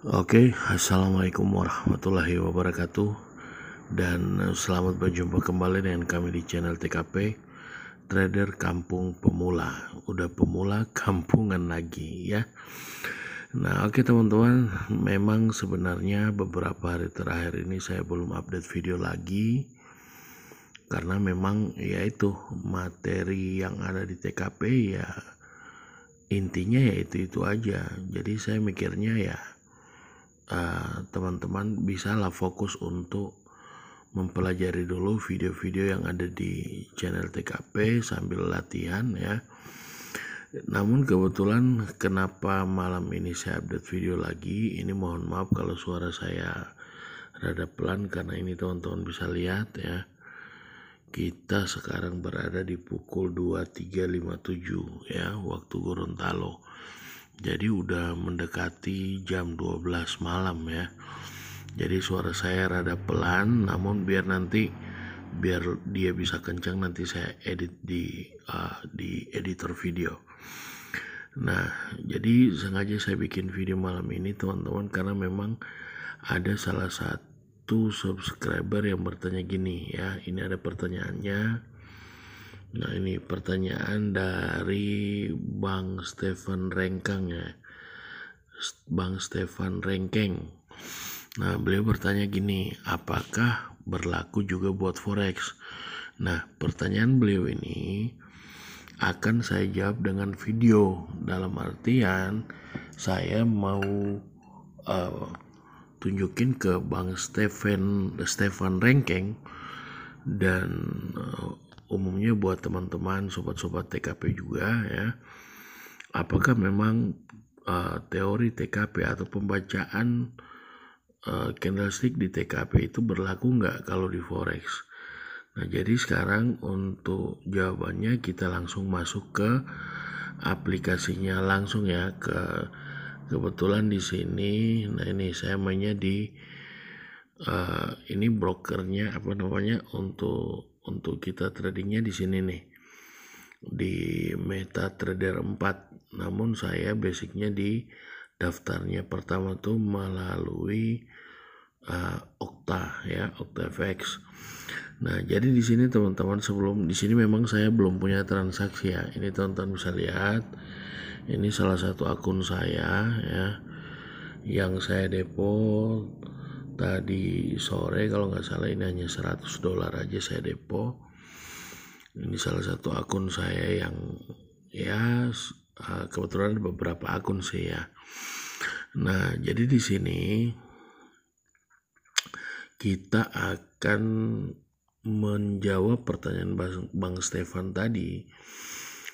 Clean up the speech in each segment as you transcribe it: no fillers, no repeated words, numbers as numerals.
Oke, assalamualaikum warahmatullahi wabarakatuh. Dan selamat berjumpa kembali dengan kami di channel TKP Trader Kampung Pemula. Udah pemula kampungan lagi ya. Nah oke teman-teman, memang sebenarnya beberapa hari terakhir ini saya belum update video lagi, karena memang yaitu materi yang ada di TKP ya intinya ya itu aja. Jadi saya mikirnya ya teman-teman bisalah fokus untuk mempelajari dulu video-video yang ada di channel TKP sambil latihan ya. Namun kebetulan kenapa malam ini saya update video lagi, ini mohon maaf kalau suara saya rada pelan, karena ini teman-teman bisa lihat ya, kita sekarang berada di pukul 23.57 ya waktu Gorontalo. Jadi udah mendekati jam 12 malam ya. Jadi suara saya rada pelan, namun biar dia bisa kencang nanti saya edit di editor video. Nah, jadi sengaja saya bikin video malam ini teman-teman, karena memang ada salah satu subscriber yang bertanya gini ya. Ini ada pertanyaannya. Nah, ini pertanyaan dari Bang Stefan Rengkang ya. Bang Stefan Rengkeng. Nah, beliau bertanya gini, apakah berlaku juga buat forex? Nah, pertanyaan beliau ini akan saya jawab dengan video. Dalam artian saya mau tunjukin ke Bang Stefan Rengkeng, dan umumnya buat teman-teman sobat-sobat TKP juga ya, apakah memang teori TKP atau pembacaan candlestick di TKP itu berlaku nggak kalau di forex. Nah, jadi sekarang untuk jawabannya kita langsung masuk ke aplikasinya langsung ya. Kebetulan di sini, nah ini saya mainnya di ini brokernya apa namanya, untuk kita tradingnya di sini nih, di MetaTrader 4. Namun saya basicnya di daftarnya pertama tuh melalui Okta ya, OktaFX. Nah, jadi di sini teman-teman, sebelum di sini memang saya belum punya transaksi ya. Ini teman-teman bisa lihat. Ini salah satu akun saya ya, yang saya depo tadi sore kalau nggak salah. Ini hanya $100 aja saya depo. Ini salah satu akun saya yang ya kebetulan ada beberapa akun sih ya. Nah, jadi di sini kita akan menjawab pertanyaan Bang Stefan tadi.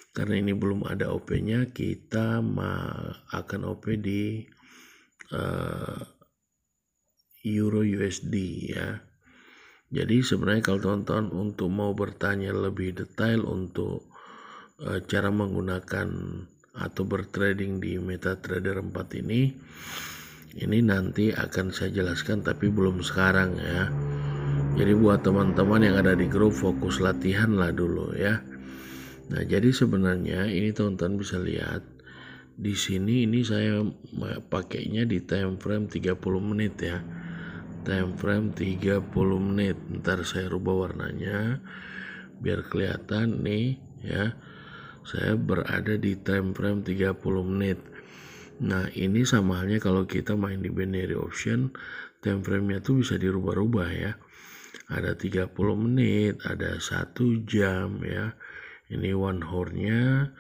Karena ini belum ada OP-nya, kita akan OP di Euro USD ya. Jadi sebenarnya kalau teman-teman untuk mau bertanya lebih detail untuk cara menggunakan atau bertrading di MetaTrader 4 ini nanti akan saya jelaskan, tapi belum sekarang ya. Jadi buat teman-teman yang ada di grup, fokus latihan lah dulu ya. Nah, jadi sebenarnya ini teman-teman bisa lihat di sini, ini saya pakainya di time frame 30 menit ya. Time frame 30 menit. Ntar saya rubah warnanya biar kelihatan nih ya. Saya berada di time frame 30 menit. Nah, ini sama halnya kalau kita main di binary option, time frame-nya tuh bisa dirubah-rubah ya. Ada 30 menit, ada 1 jam ya. Ini 1 hour-nya,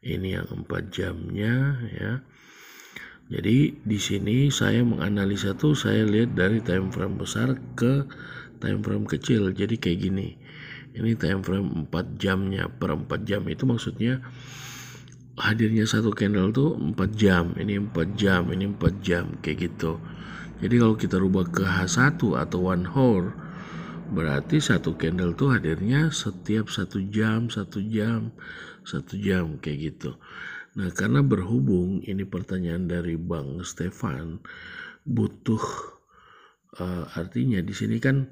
ini yang 4 jamnya ya. Jadi di sini saya menganalisa tuh, saya lihat dari time frame besar ke time frame kecil. Jadi kayak gini. Ini time frame 4 jamnya, per 4 jam itu maksudnya hadirnya satu candle tuh 4 jam, ini 4 jam, ini 4 jam, kayak gitu. Jadi kalau kita rubah ke H1 atau 1 hour, berarti satu candle tuh hadirnya setiap 1 jam, 1 jam, 1 jam, kayak gitu. Nah, karena berhubung ini pertanyaan dari Bang Stefan, butuh artinya di sini kan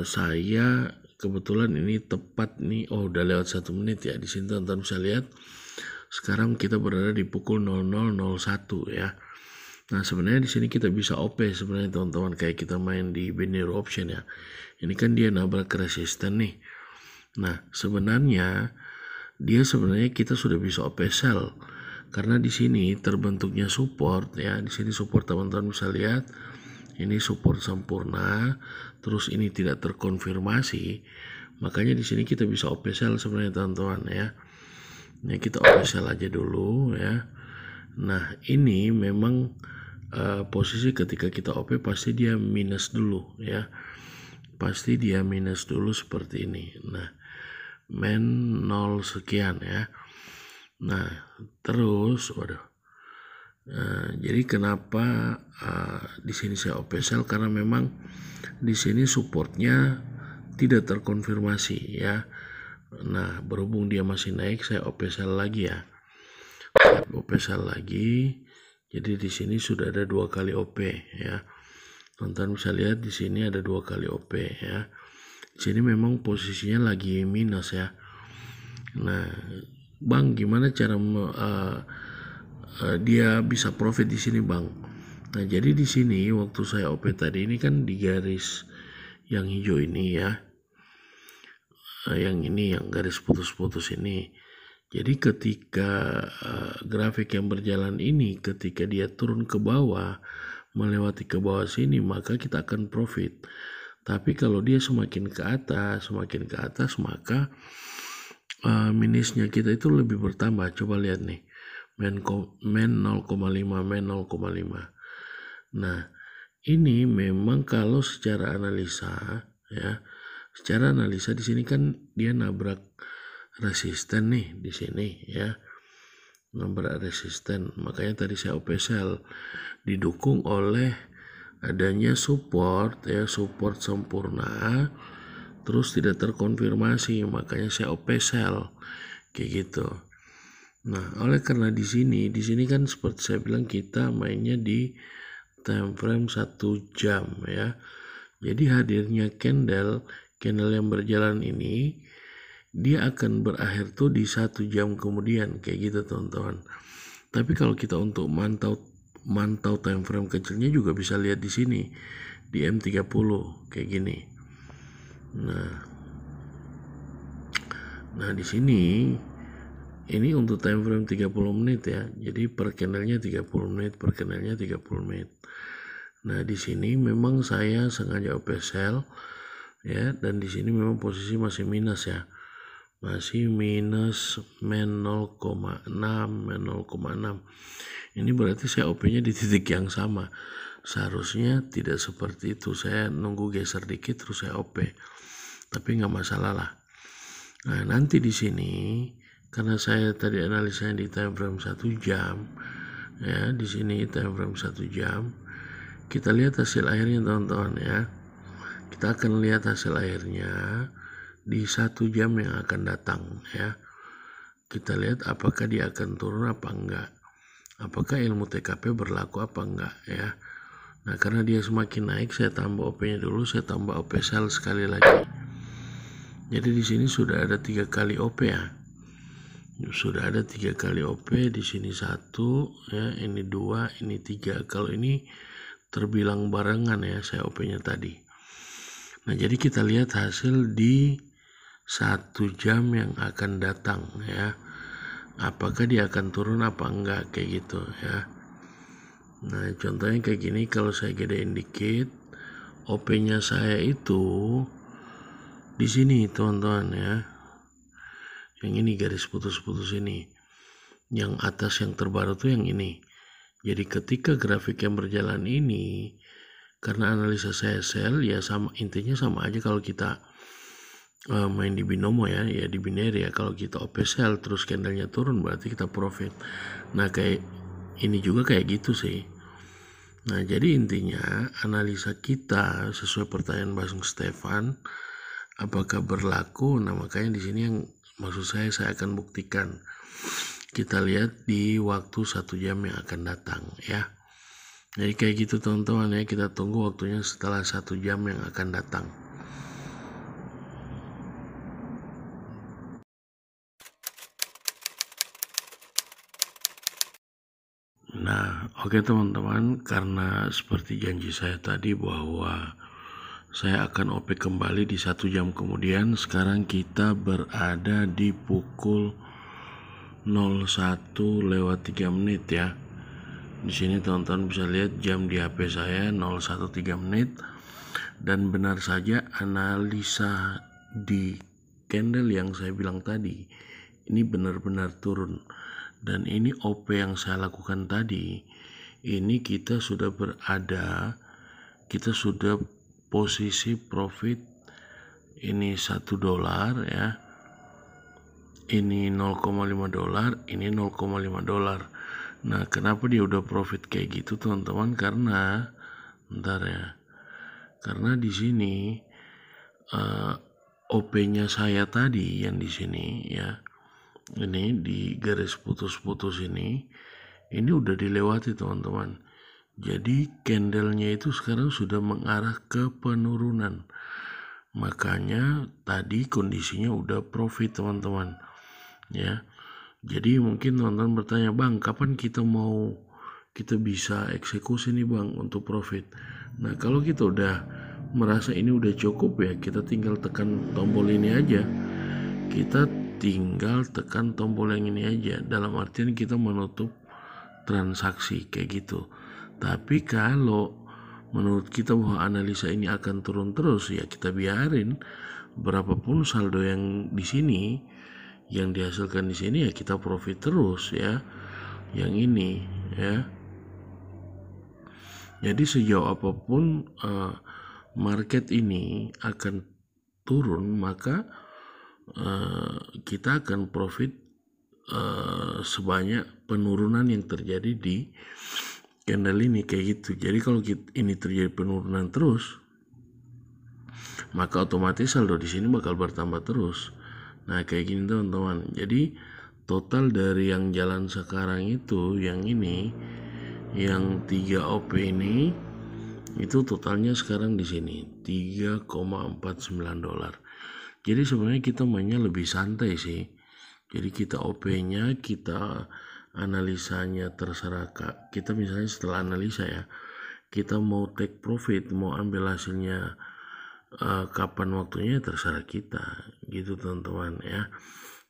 saya kebetulan ini tepat nih, udah lewat 1 menit ya. Di sini teman-teman bisa lihat sekarang kita berada di pukul 00.01 ya. Nah, sebenarnya di sini kita bisa OP sebenarnya teman-teman, kayak kita main di binary option ya. Ini kan dia nabrak resisten nih. Nah, sebenarnya kita sudah bisa OP sell karena di sini terbentuknya support ya. Di sini support teman-teman bisa lihat. Ini support sempurna, terus ini tidak terkonfirmasi. Makanya di sini kita bisa OP sell sebenarnya teman-teman ya. Nah, kita OP sell aja dulu ya. Nah, ini memang posisi ketika kita OP pasti dia minus dulu ya, pasti dia minus dulu seperti ini. Nah, main 0 sekian ya. Nah, terus jadi kenapa di sini saya OP sell, karena memang di sini supportnya tidak terkonfirmasi ya. Nah, berhubung dia masih naik, saya OP sell lagi ya. OP sell lagi. Jadi di sini sudah ada 2 kali OP ya. Teman-teman bisa lihat di sini ada 2 kali OP ya. Di sini memang posisinya lagi minus ya. Nah, Bang, gimana cara dia bisa profit di sini, Bang? Nah, jadi di sini waktu saya OP tadi ini kan di garis yang hijau ini ya. Yang ini yang garis putus-putus ini. Jadi ketika grafik yang berjalan ini, ketika dia turun ke bawah, melewati ke bawah sini, maka kita akan profit. Tapi kalau dia semakin ke atas, maka minusnya kita itu lebih bertambah. Coba lihat nih, main 0,5, main 0,5. Nah, ini memang kalau secara analisa ya, secara analisa di sini kan dia nabrak resisten nih di sini ya, nabrak resisten. Makanya tadi saya OP sell, didukung oleh adanya support ya, support sempurna terus tidak terkonfirmasi, makanya saya OP sell kayak gitu. Nah, oleh karena di sini kan seperti saya bilang kita mainnya di time frame 1 jam ya. Jadi hadirnya candle yang berjalan ini, dia akan berakhir tuh di 1 jam kemudian kayak gitu teman-teman. Tapi kalau kita untuk mantau time frame kecilnya juga bisa lihat di sini di M30 kayak gini. Nah di sini ini untuk time frame 30 menit ya. Jadi per candlenya 30 menit, per candlenya 30 menit. Nah di sini memang saya sengaja OP sell ya, dan di sini memang posisi masih minus ya. Masih minus main 0,6, main 0,6. Ini berarti saya OP-nya di titik yang sama. Seharusnya tidak seperti itu. Saya nunggu geser dikit terus saya OP. Tapi nggak masalah lah. Nah, nanti di sini karena saya tadi analisanya di time frame 1 jam ya, di sini time frame 1 jam. Kita lihat hasil akhirnya teman-teman ya. Kita akan lihat hasil akhirnya di 1 jam yang akan datang ya. Kita lihat apakah dia akan turun apa enggak, apakah ilmu TKP berlaku apa enggak ya. Nah, karena dia semakin naik, saya tambah OP-nya dulu, saya tambah OP sell sekali lagi. Jadi di sini sudah ada 3 kali OP ya. Sudah ada 3 kali OP, di sini 1 ya, ini 2, ini 3. Kalau ini terbilang barengan ya saya OP-nya tadi. Nah, jadi kita lihat hasil di 1 jam yang akan datang ya. Apakah dia akan turun apa enggak kayak gitu ya. Nah, contohnya kayak gini, kalau saya gedein dikit, OP-nya saya itu di sini teman-teman ya. Yang ini garis putus-putus ini. Yang atas yang terbaru tuh yang ini. Jadi ketika grafik yang berjalan ini, karena analisa saya sell ya, sama intinya sama aja kalau kita main di binomo ya di binary ya. Kalau kita OP sell terus candlenya turun berarti kita profit. Nah, kayak ini juga kayak gitu sih. Nah, jadi intinya analisa kita sesuai pertanyaan Bang Stefan apakah berlaku. Nah, makanya di sini yang maksud saya akan buktikan. Kita lihat di waktu 1 jam yang akan datang ya. Jadi kayak gitu teman-teman ya, kita tunggu waktunya setelah 1 jam yang akan datang. Nah, oke teman-teman, karena seperti janji saya tadi bahwa saya akan OP kembali di 1 jam kemudian. Sekarang kita berada di pukul 01:03 ya. Di sini teman-teman bisa lihat jam di HP saya 01:03, dan benar saja analisa di candle yang saya bilang tadi ini benar-benar turun. Dan ini OP yang saya lakukan tadi, ini kita sudah posisi profit ini $1 ya, ini $0,5, ini $0,5. Nah, kenapa dia udah profit kayak gitu teman-teman? Karena karena di sini OP-nya saya tadi yang di sini ya, ini di garis putus-putus ini udah dilewati teman-teman. Jadi candlenya itu sekarang sudah mengarah ke penurunan, makanya tadi kondisinya udah profit teman-teman ya. Jadi mungkin teman-teman bertanya, bang, kapan kita bisa eksekusi nih bang untuk profit? Nah, kalau kita udah merasa ini udah cukup ya, kita tinggal tekan tombol ini aja. Kita tinggal tekan tombol yang ini aja, dalam artian kita menutup transaksi kayak gitu. Tapi kalau menurut kita bahwa analisa ini akan turun terus, ya kita biarin. Berapapun saldo yang di sini, yang dihasilkan di sini, ya kita profit terus ya. Yang ini ya. Jadi sejauh apapun market ini akan turun, maka kita akan profit sebanyak penurunan yang terjadi di candle ini kayak gitu. Jadi kalau ini terjadi penurunan terus, maka otomatis saldo di sini bakal bertambah terus. Nah, kayak gini teman-teman. Jadi total dari yang jalan sekarang itu, yang ini, yang 3 OP ini, itu totalnya sekarang di sini $3,49. Jadi sebenarnya kita mainnya lebih santai sih. Jadi kita OP-nya, kita analisanya terserah kita. Misalnya setelah analisa ya, kita mau take profit, mau ambil hasilnya kapan waktunya, terserah kita gitu teman-teman ya.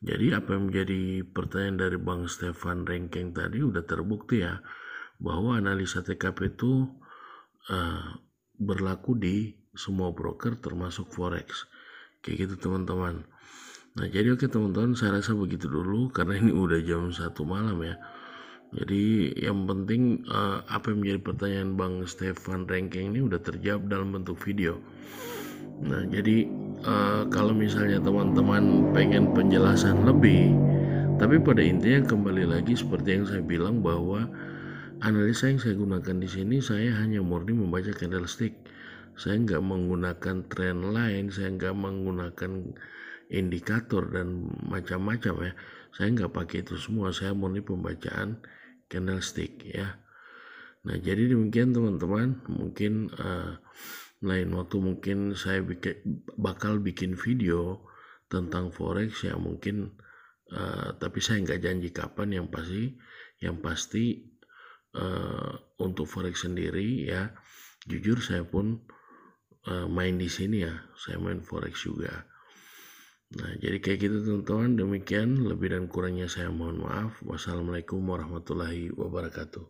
Jadi apa yang menjadi pertanyaan dari Bang Stefan Rengkeng tadi udah terbukti ya, bahwa analisa TKP itu berlaku di semua broker termasuk forex kayak gitu teman-teman. Nah, jadi oke teman-teman, saya rasa begitu dulu karena ini udah jam 1 malam ya. Jadi yang penting apa yang menjadi pertanyaan Bang Stefan Rengkeng ini udah terjawab dalam bentuk video. Nah, jadi kalau misalnya teman-teman pengen penjelasan lebih, tapi pada intinya kembali lagi seperti yang saya bilang bahwa analisa yang saya gunakan di sini, saya hanya murni membaca candlestick. Saya nggak menggunakan trend line, saya nggak menggunakan indikator dan macam-macam ya. Saya nggak pakai itu semua, saya murni pembacaan candlestick ya. Nah, jadi demikian teman-teman. Mungkin lain waktu mungkin saya bakal bikin video tentang forex ya mungkin, tapi saya nggak janji kapan. Yang pasti untuk forex sendiri ya, jujur saya pun main di sini ya, saya main forex juga. Nah, jadi kayak gitu teman-teman. Demikian, lebih dan kurangnya saya mohon maaf. Wassalamualaikum warahmatullahi wabarakatuh.